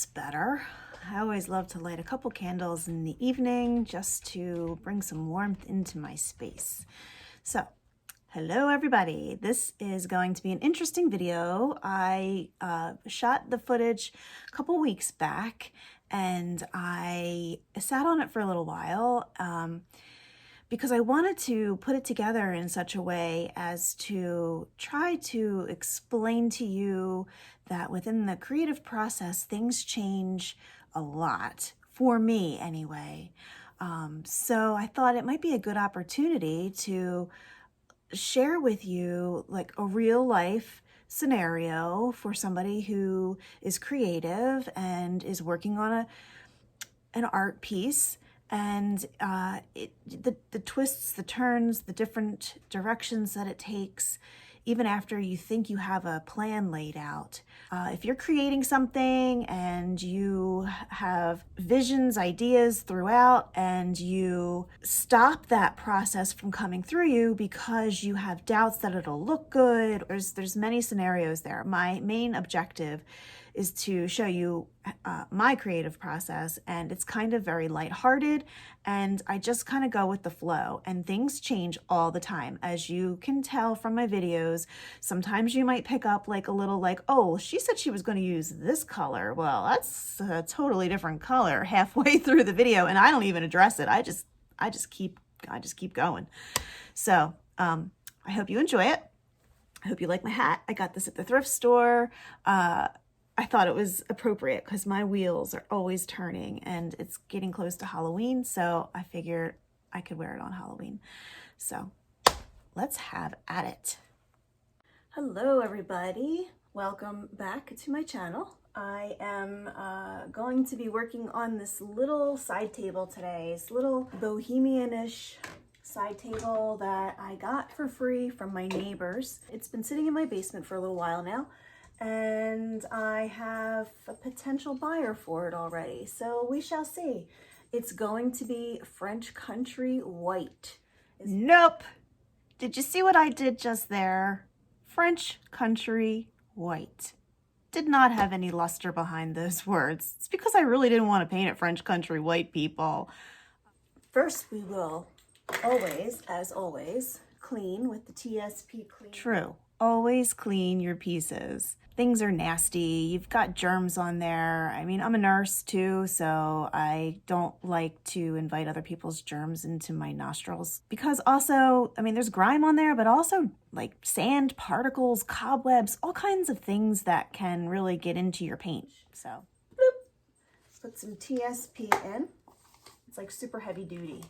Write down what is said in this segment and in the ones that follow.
looks better. I always love to light a couple candles in the evening just to bring some warmth into my space. So, hello everybody. This is going to be an interesting video. I shot the footage a couple weeks back and I sat on it for a little while because I wanted to put it together in such a way as to try to explain to you that within the creative process, things change a lot, for me anyway. So I thought it might be a good opportunity to share with you like a real life scenario for somebody who is creative and is working on an art piece, and the twists, the turns, the different directions that it takes, even after you think you have a plan laid out. If you're creating something and you have visions, ideas throughout, and you stop that process from coming through you because you have doubts that it'll look good, there's many scenarios there. My main objective is to show you my creative process, and it's kind of very lighthearted, and I just kind of go with the flow, and things change all the time. As you can tell from my videos, sometimes you might pick up like a little like, oh, she said she was going to use this color. Well, that's a totally different color halfway through the video, and I don't even address it. I just keep going. So I hope you enjoy it. I hope you like my hat. I got this at the thrift store. I thought it was appropriate because my wheels are always turning and it's getting close to Halloween, so I figured I could wear it on Halloween. So let's have at it. Hello everybody, welcome back to my channel. I am going to be working on this little side table today, this little bohemian-ish side table that I got for free from my neighbors. It's been sitting in my basement for a little while now, and I have a potential buyer for it already, so we shall see. It's going to be French country white. Nope. Did you see what I did just there? French country white. Did not have any luster behind those words. It's because I really didn't want to paint it French country white, people. First, we will always, as always, clean with the TSP clean. True. Always clean your pieces. Things are nasty. You've got germs on there. I mean, I'm a nurse too, so I don't like to invite other people's germs into my nostrils. Because also, I mean, there's grime on there, but also like sand, particles, cobwebs, all kinds of things that can really get into your paint. So, bloop. Put some TSP in. It's like super heavy duty.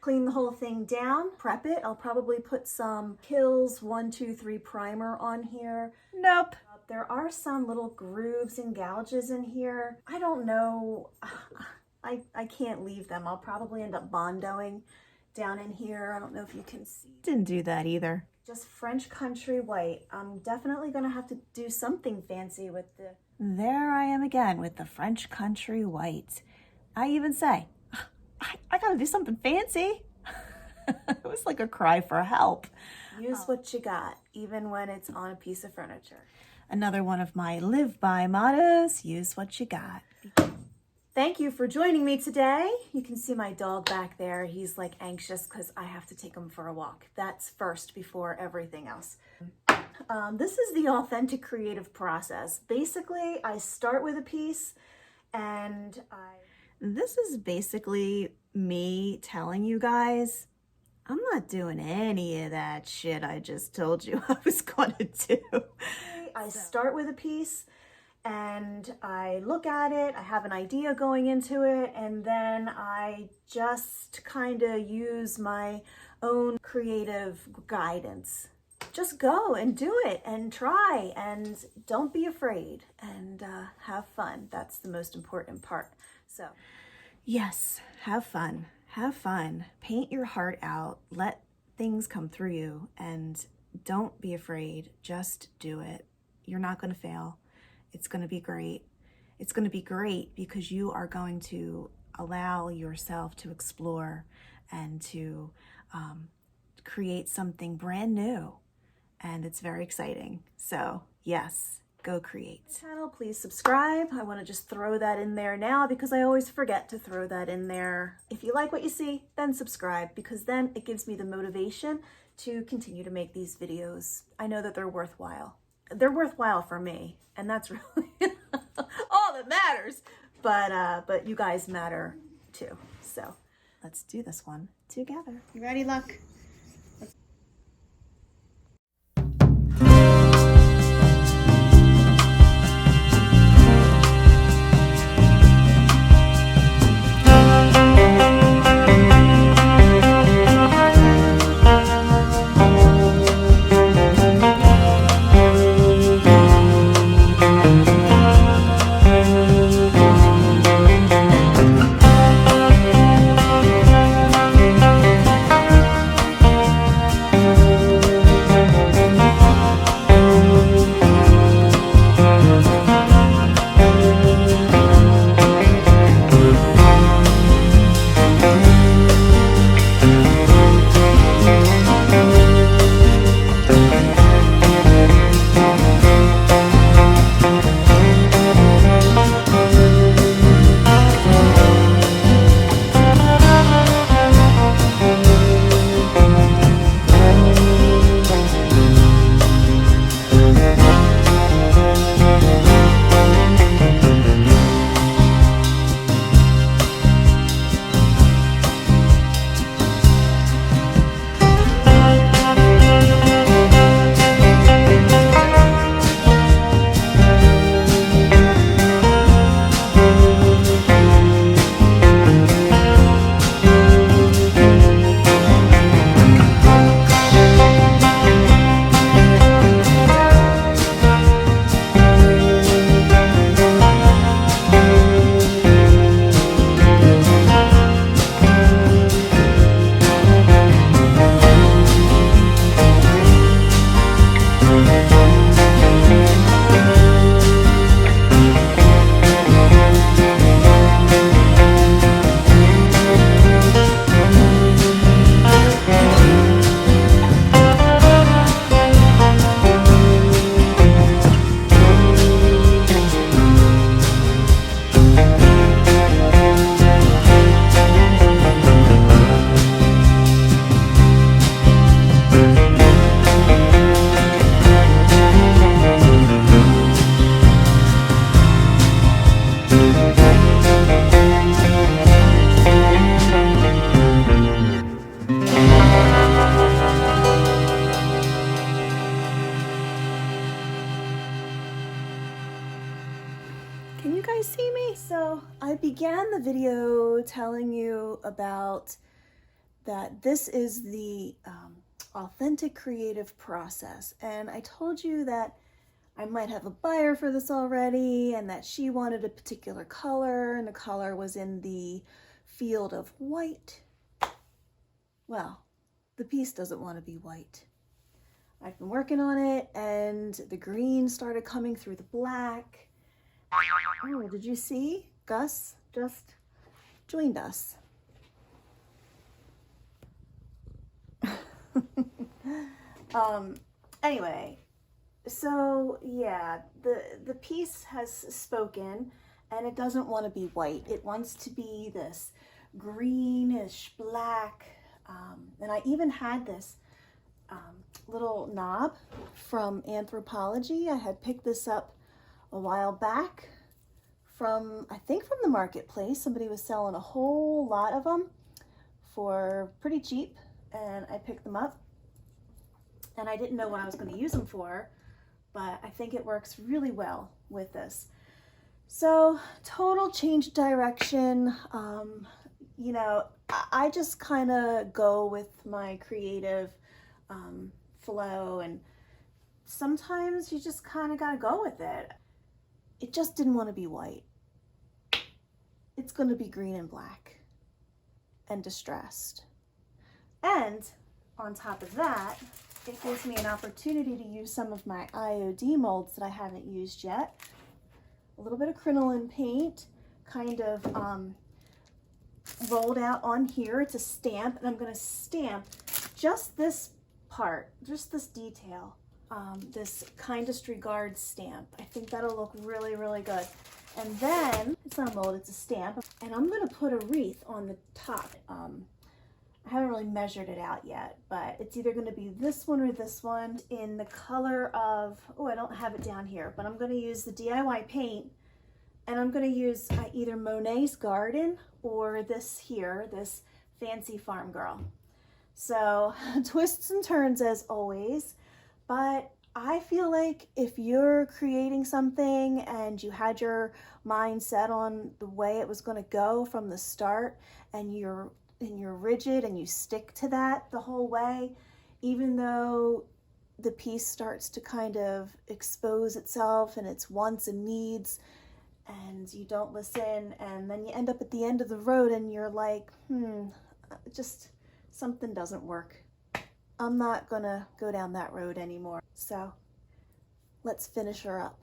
Clean the whole thing down, prep it. I'll probably put some Kills 123 primer on here. Nope. There are some little grooves and gouges in here. I don't know. I can't leave them. I'll probably end up Bondoing down in here. I don't know if you can see. Didn't do that either. Just French country white. I'm definitely going to have to do something fancy with the... There I am again with the French country white. I even say, I gotta do something fancy. It was like a cry for help. Use what you got, even when it's on a piece of furniture. Another one of my live by mottos, use what you got. Thank you for joining me today. You can see my dog back there. He's like anxious because I have to take him for a walk. That's first before everything else. This is the authentic creative process. Basically, I start with a piece and this is basically me telling you guys, I'm not doing any of that shit I just told you I was going to do. I start with a piece and I look at it, I have an idea going into it, and then I just kind of use my own creative guidance. Just go and do it and try, and don't be afraid, and have fun. That's the most important part. So, yes, have fun. Have fun. Paint your heart out. Let things come through you, and don't be afraid. Just do it. You're not going to fail. It's going to be great. It's going to be great because you are going to allow yourself to explore and to create something brand new, and it's very exciting. So, yes, go create. Channel, please subscribe. I want to just throw that in there now because I always forget to throw that in there. If you like what you see, then subscribe, because then it gives me the motivation to continue to make these videos. I know that they're worthwhile. They're worthwhile for me, and that's really all that matters. But you guys matter too. So let's do this one together. You ready, Luck? Can you guys see me? So I began the video telling you about that this is the authentic creative process, and I told you that I might have a buyer for this already and that she wanted a particular color, and the color was in the field of white. Well, the piece doesn't want to be white. I've been working on it and the green started coming through the black. Oh, did you see? Gus just joined us. Anyway, so yeah, the piece has spoken and it doesn't want to be white. It wants to be this greenish black. And I even had this little knob from Anthropology. I had picked this up a while back from, I think from the marketplace. Somebody was selling a whole lot of them for pretty cheap, and I picked them up. And I didn't know what I was going to use them for, but I think it works really well with this. So total change direction. You know, I just kind of go with my creative flow, and sometimes you just kind of got to go with it. It just didn't want to be white. It's going to be green and black and distressed. And on top of that, it gives me an opportunity to use some of my IOD molds that I haven't used yet. A little bit of crinoline paint, kind of rolled out on here. It's a stamp, and I'm going to stamp just this part, just this detail this Kindestry Guard stamp. I think that'll look really, really good. And then, it's not a mold, it's a stamp. And I'm gonna put a wreath on the top. I haven't really measured it out yet, but it's either gonna be this one or this one in the color of, oh, I don't have it down here, but I'm gonna use the DIY paint, and I'm gonna use either Monet's Garden or this here, this Fancy Farm Girl. So twists and turns as always, but I feel like if you're creating something and you had your mind set on the way it was going to go from the start, and you're rigid and you stick to that the whole way, even though the piece starts to kind of expose itself and its wants and needs, and you don't listen, and then you end up at the end of the road and you're like, just something doesn't work. I'm not gonna go down that road anymore. So let's finish her up.